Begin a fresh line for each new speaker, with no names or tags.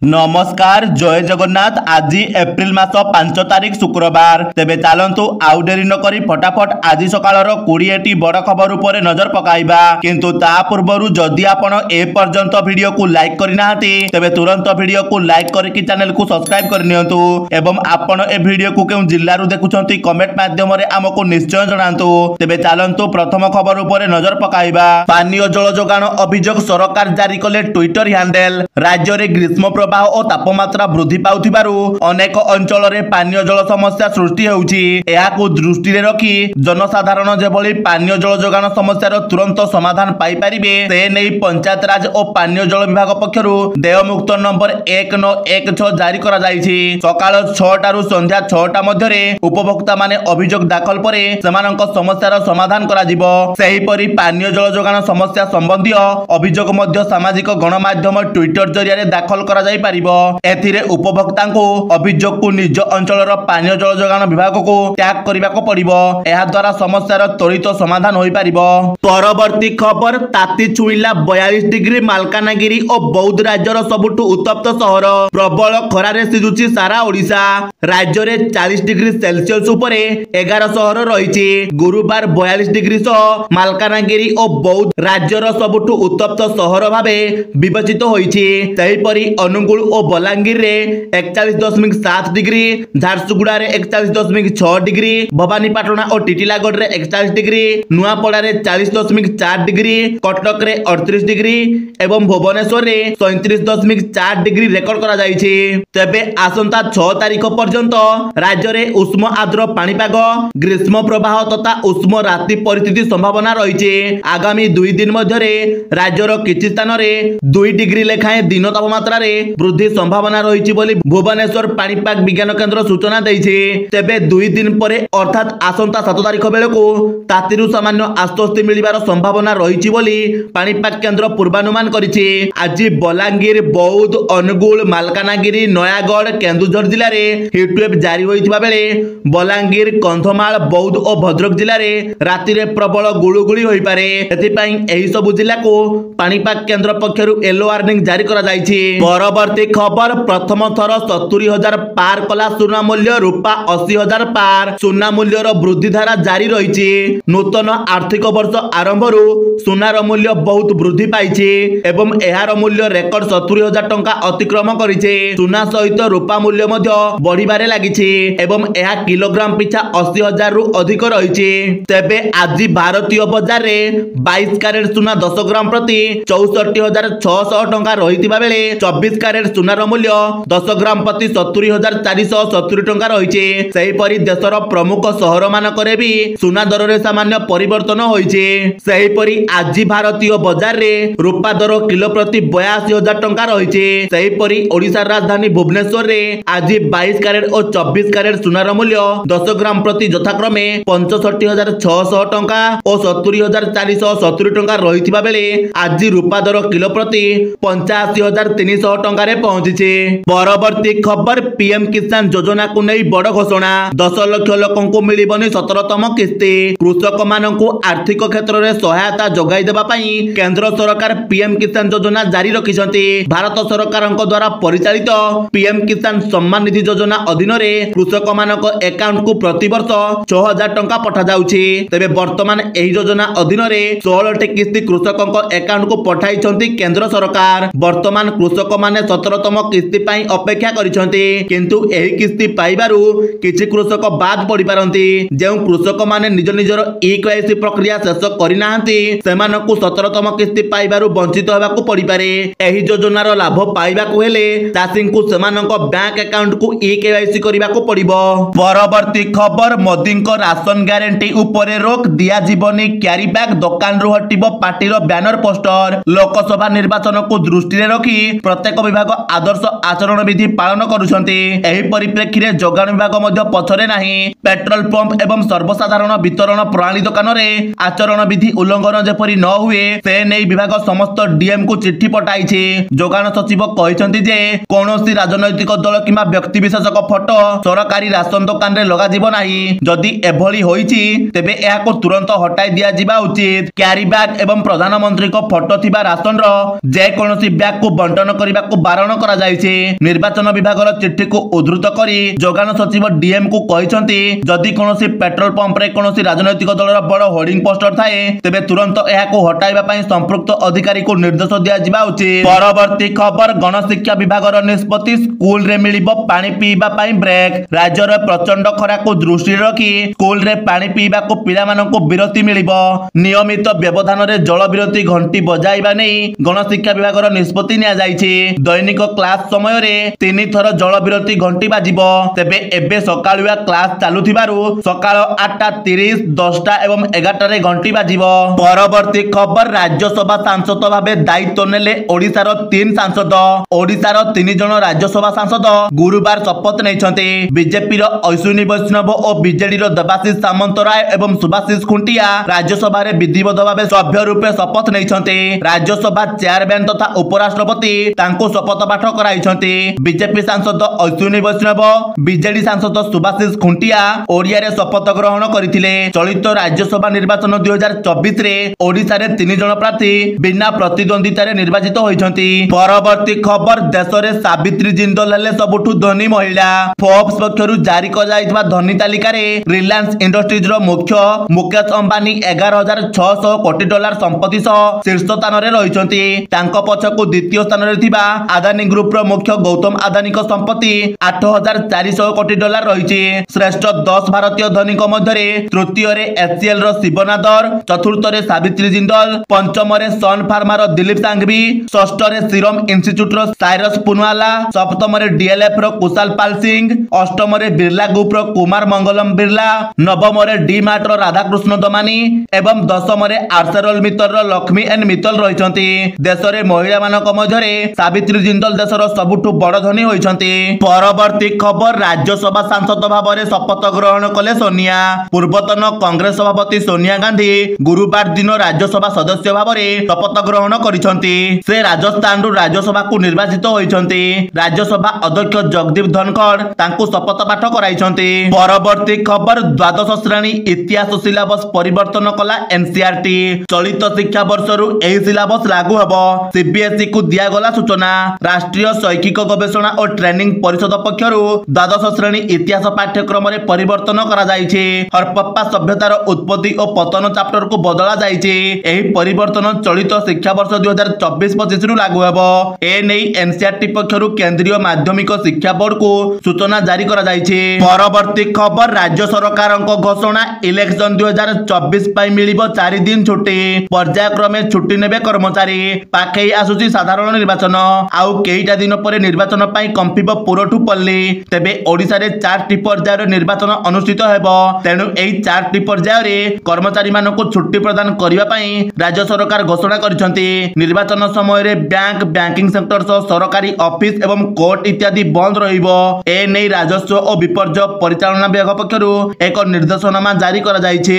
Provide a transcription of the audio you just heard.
नमस्कार जय जगन्नाथ। आज एप्रिल मास 5 तारिख शुक्रवार। तेबे चलतु आउ डेरी न करी फटाफट आज सकाळर 20टी बड़ खबर उपर नजर पकाइबा। किंतु ता पूर्वरु जदि आपण ए पर्यंत वीडियो को लाइक करि नाहति तेबे तुरंत वीडियो को लाइक करके चैनल को सब्सक्राइब कर नियंतु एवं आपण ए वीडियो को केउ जिल्ला रु देखुछंती कमेंट माध्यम रे हमको निश्चय जणांतु। तेबे चलतु प्रथम खबर उपर नजर पकाइबा। पानीय जल जोगाण अभियोग सरकार जारी कले ट्विटर हैंडल। राज्य रे ग्रीष्म प्रभाव और तापमात्रा वृद्धि पाउथिबारु अनेक अंचल रे पानीय जल समस्या सृष्टि होउछि। एहाकु दृष्टि रे रखी जनसाधारण जेभली पानीय जल जोगाण समस्यार तुरंत समाधान पाई परिबे से नै पंचायत राज और पानीय जल विभाग पक्षरु देयमुक्त नंबर 1916 जारी करा जायछि। सकाळ 6 टारु संध्या 6 टा मध्य रे उपभोक्ता माने अभियोग दाखल परे सेमानक समस्यार समाधान करा जिवो। सेही परि पानीय जल जोगाण समस्या संबंधी अभियोग मध्य सामाजिक गणमाध्यम ट्विटर जरिया रे दाखल करा जाय पारिबो। एथिरे उपभोक्ता को अभियोग को निज अंचलर पानीय जल जोगाण विभाग को टैग करबाको पड़िबो। एहा द्वारा समस्यार त्वरित समाधान होई पारिबो। परवर्ती खबर ताती छुईला 42 डिग्री मालकानगिरी और बौद्ध राज्यर सबुठु उत्तप्त सहर। प्रबल खरारे सिजुची सारा ओडिशा। राज्य रे 40 डिग्री सेल्सियस उपरे 11 सहर रहिछि। गुरुवार 42 डिग्री सह मालकानगिरी और बौद्ध राज्यर सबुठु उत्तप्त सहर भाबे विवेचित होइछि। सेही परि अनुगुल और बलांगीर रे 41.7 डिग्री, झारसुगुड़ा रे 41.6 डिग्री, भवानीपाटना और टिटिलागढ़ रे 41 डिग्री, नुआपड़ा रे 40.4 डिग्री, कटक रे 38 डिग्री एवं भुवनेश्वर रे 37.4 डिग्री रेकर्ड करा जायछि। तेबे आसंता 6 तारिख पर्यंत राज्य रे उष्म आर्द्र पानीपाग, ग्रीष्म प्रवाह तथा उष्म राति परिस्थिति संभावना रहिछि। आगामी 2 दिन मध्य रे राज्यर किछि स्थान रे 2 डिग्री लेखाए दिन तापमात्रा रे वृद्धि संभावना रही बोली भुवनेश्वर पानीपाग विज्ञान केंद्र सूचना देइछि। तेबे 2 दिन परे अर्थात आसंता 7 तारिख बेलको तातीरु सामान्य आश्वस्ति मिलिबार संभावना रही बोली पानीपाग केंद्र पूर्वानुमान करिछि। आज बलांगीर, बौद्ध, अनुगुल, मालकानगिरी, नयागढ़, केन्दुझर जिल्ला रे हीटवेव जारी होइथिबा बेले बलांगीर, कंधमाल, बौद्ध और भद्रक जिल्ला रे राति रे प्रबल गुळुगुळी होई पारे। एथि पई एही सब जिल्ला को पानीपाग केंद्र पक्षरु येलो वार्निंग जारी करा जायछि। परवर्ती खबर प्रथम थर 70,000 पार कला सोना मूल्य, रूपा 80,000 पार। सोना मूल्यर वृद्धि धारा जारी रही। नूतन आर्थिक वर्ष आरंभ सोनार मूल्य बहुत वृद्धि पाई एवं एहार मूल्य रेकर्ड 70,000 टंका अतिक्रम करिছে। सोना सहित रूपा मूल्य मध्य बढ़िबारे लागिছে एवं एहा किलोग्राम पिछा 80,000 रु अधिक रही। तेबे आज भारतीय बाजार रे 22 कैरेट सोना 10 ग्राम प्रति 64,600 टंका रहितिबा बेले 24 कैरेट सोनार मूल्य 10 ग्राम प्रति 70,470 टंका रही। सेहीपरि देशर प्रमुख सहर मानकरे भी सोना दर रे सामान्य परिवर्तन होइছে। सेहीपरि आज भारतीय बाजार रे रूपा दर किलो प्रति 82,000 टंका रही। सेहीपरि ओडिशा राजधानी भुवनेश्वर रे आज 22 कैरेट और 24 कैरेट सोनार मूल्य 10 ग्राम प्रति यथाक्रमे 65,600 टंका और 70,470 टंका रहिथिबा बेले आज रूपा दर किलो प्रति 85,300 टंका रे पहुंची। परवर्ती खबर पीएम किसान योजना को नहीं बड़ घोषणा। 10 लाख लोकों को मिलिबनी 17तम किस्ती। कृषक मानकु आर्थिक क्षेत्र में सहायता जोगाई देबा पई केंद्र सरकार पीएम किसान योजना जारी रखिसंती। भारत सरकार द्वारा परिचालित पीएम किसान सम्मान निधि योजना अधीन रे कृषक मानक अकाउंट को प्रति वर्ष 6,000 टंका पठा जाउछि। तेबे वर्तमान एही योजना अधीन रे 16 टी किस्ती कृषकक अकाउंट को पठाइछंती केंद्र सरकार। वर्तमान कृषक माने 17तम किस्ती पाई अपेक्षा करिसंती किंतु एही किस्ती पाइबारु किछि कृषक बाद पड़ी पारंती। जेउ कृषक माने निज निजर ई-केवाईसी प्रक्रिया शेष करि नाहंती सेमानकु 17तम किस्ती पाइबारु वंचित होबाकू पड़ी पारे। एही योजनार लाभ पाइबाकू हेले चाषींकु सेमानक बैंक अकाउंट को ई-केवाईसी करिबाकू पड़िबो। परवर्ती खबर मोदी को राशन गारंटी उपरे रोक दिया जीवनी। क्यारी बैग दुकान रु हटिबो पार्टी रो बैनर पोस्टर। लोकसभा निर्वाचन को दृष्टि रे रखी प्रत्येक विभाग आदर्श आचरण विधि पालन करुछंती। एही परिप्रेक्षी रे जोगाण विभाग मध्य पछरे नाही। पेट्रोल पंप एवं सर्वसाधारण वितरण प्रणाली दुकान रे आचरण विधि उल्लंघन जेपरि न हुए से नै विभाग समस्त डीएम को चिट्ठी पठाइछि। जोगाण सचिव कहिसंती जे कोनोसी राजनैतिक दल किबा व्यक्ति विशेषक फोटो सरकारी राशन दुकान रे लगा जिवो नाही। जदि एभली होईछि तेबे एहा को तुरंत हटाई दिया जिबा उचित। क्यारी बैग एवं प्रधानमंत्री को फोटो थिबा राशन रो जे कोनोसी बैग को बंटन करबा को बारण करा जायछि। निर्वाचन विभागर चिट्ठी को उद्धृत करी जोगान सचिव डीएम को कहते जदि कोनोसी पेट्रोल पंप रे कोनोसी राजनैतिक दलर बड़ होर्डिंग पोस्टर थाए तेबे तुरंत एहाको हटाइबा पई संपृक्त अधिकारी को निर्देश दिया जिबा उचित। परवर्ती खबर गणशिक्षा विभागर निष्पत्ति स्कूल रे मिलिबो पानी पीबा पई ब्रेक। राज्य रे प्रचंड खरा को दृष्टि रखी स्कूल रे पानी पीबा को पिला माननको विरति मिलिबो। नियमित व्यवधान रे जल विरति घंटी बजाइबा नै गणशिक्षा विभागर निष्पत्ति निया जायछि। दैनिक क्लास समय रे 3 थर जल विरति घंटी बाजिबो। तेबे एबे सकाळुआ क्लास चालुथिबारु सकाळ 8:30 10टा एवं 11टा रे घंटी बाजिबो। परवर्ती खबर राज्यसभा सांसद भाबे दायित्व नेले ओडिसार 3 सांसद। ओडिसार 3 जन राज्यसभा सांसद गुरुवार शपथ नैछन्ते। बीजेपी रो अश्विनी वैष्णव और बीजेडी रो देवाशीष सामंतराय एवं सुभाषिष खुंटिया राज्यसभा रे विधिवत भाबे सभ्य रूपे शपथ नैछन्ते। राज्यसभा चेयरमैन तथा उपराष्ट्रपति तांको शपथ पाठ कराइछन्ते। बीजेपी सांसद अश्विनी वैष्णव बीजेडी सांसद सुभाषिष खुंटिया ओडिया रे शपथ ग्रहण करथिले। चलित राज्यसभा निर्वाचन 2024 रे ओडिसा रे 3 जन प्रार्थी बिना प्रतिद्वंदिता रे निर्वाचित होइछन्ति। परवर्ती खबर देश रे सावित्री जिंदल हेले सबुठु धनी महिला। फोर्ब्स पक्षरु जारी क जायथिबा धनी तालिका रे रिलायंस इंडस्ट्रीज रो मुख्य मुकेश अंबानी 11,600 कोटी डॉलर संपत्ति सह शीर्ष स्थान रे रहिछन्ति। तांको पछकु द्वितीय स्थान रे थिबा अदानी ग्रुप रो मुख्य गौतम अदानी को संपत्ति 8,400 कोटी डॉलर रहिछि। श्रेष्ठ 10 भारतीय धनी को मध्य रे तृतीय रे एचसीएल रो शिवनादर, चतुर्थ रे सावित्री जिंदल, पंचम रे सन फार्मा रो दिलीप सांघवी, षष्ठ रे सीरम इंस्टीट्यूट रो साइरस पुनवाला, सप्तम रे डीएलएफ रो कुशाल पाल सिंह, अष्टम रे बिरला ग्रुप रो कुमार मंगलम बिरला, नवम रे डी मार्ट रो राधाकृष्ण दमानी एवं दशम रे आर्सेरल मित्तल रो लक्ष्मी एंड मित्तल रहिछन्ति। देश रे महिला मानक मध्य रे सावित्री जिंदल देशर सबुठु बड़ धनी होइछन्ति। परवर्ती खबर राज्यसभा सांसद भाबरे शपथ ग्रहण कले सोनिया। पूर्वतन कांग्रेस सभापति सोनिया गांधी गुरुवार दिन राज्यसभा सदस्य भाबरे शपथ ग्रहण करिसन्ति। से राजस्थान रु राज्यसभा को निर्वाचित होइछन्ति। राज्यसभा अध्यक्ष जगदीप धनखड़ तांको शपथ पाठ कराइछन्ति। परवर्ती खबर द्वादश श्रेणी इतिहास सिलेबस परिवर्तन कला एनसीईआरटी। चलित शिक्षा वर्ष रु एही सिलेबस लागू हबो। सीबीएसई को दिया गला सूचना। राष्ट्रीय शैक्षिक गवेषणा और ट्रेनिंग परिषद पक्षरु द्वादश श्रेणी इतिहास पाठ्यक्रम रे परिवर्तन करा जायछि। हरप्पा सभ्यतार उत्पत्ति और पतन चैप्टर को बदला जायछि। एही परिवर्तन चलित शिक्षा वर्ष 2024-25 रु लागू हेबो। ए नै एनसीईआरटी पक्षरु केंद्रीय माध्यमिक शिक्षा बोर्ड को सूचना जारी करा जायछि। परवर्ती खबर राज्य सरकारक घोषणा इलेक्शन 2024 पई मिलिबो 4 दिन छुट्टी। पर्यायक्रमे छुट्टी नेबे कर्मचारी। पाखै आसुची साधारण निर्वाचन। आउ केईटा दिन परे निर्वाचन पई कंपिबो पुरठु पल्ली। तेबे ओडिसा रे 4टी पर्यायर निर्वाचन अनुष्ठित हेबो। तेनु एई 4टी पर्याय रे कर्मचारी मानको छुट्टी प्रदान करिबा पई राज्य सरकार घोषणा करिसंती। निर्वाचन समय रे बैंक बैंकिंग सेक्टर सह सरकारी ऑफिस एवं कोर्ट इत्यादि बंद रहिबो। ए नै राजस्व और विपर्य परिचालना विभाग पक्षरु एक निर्देशनामा जारी करा जायछि।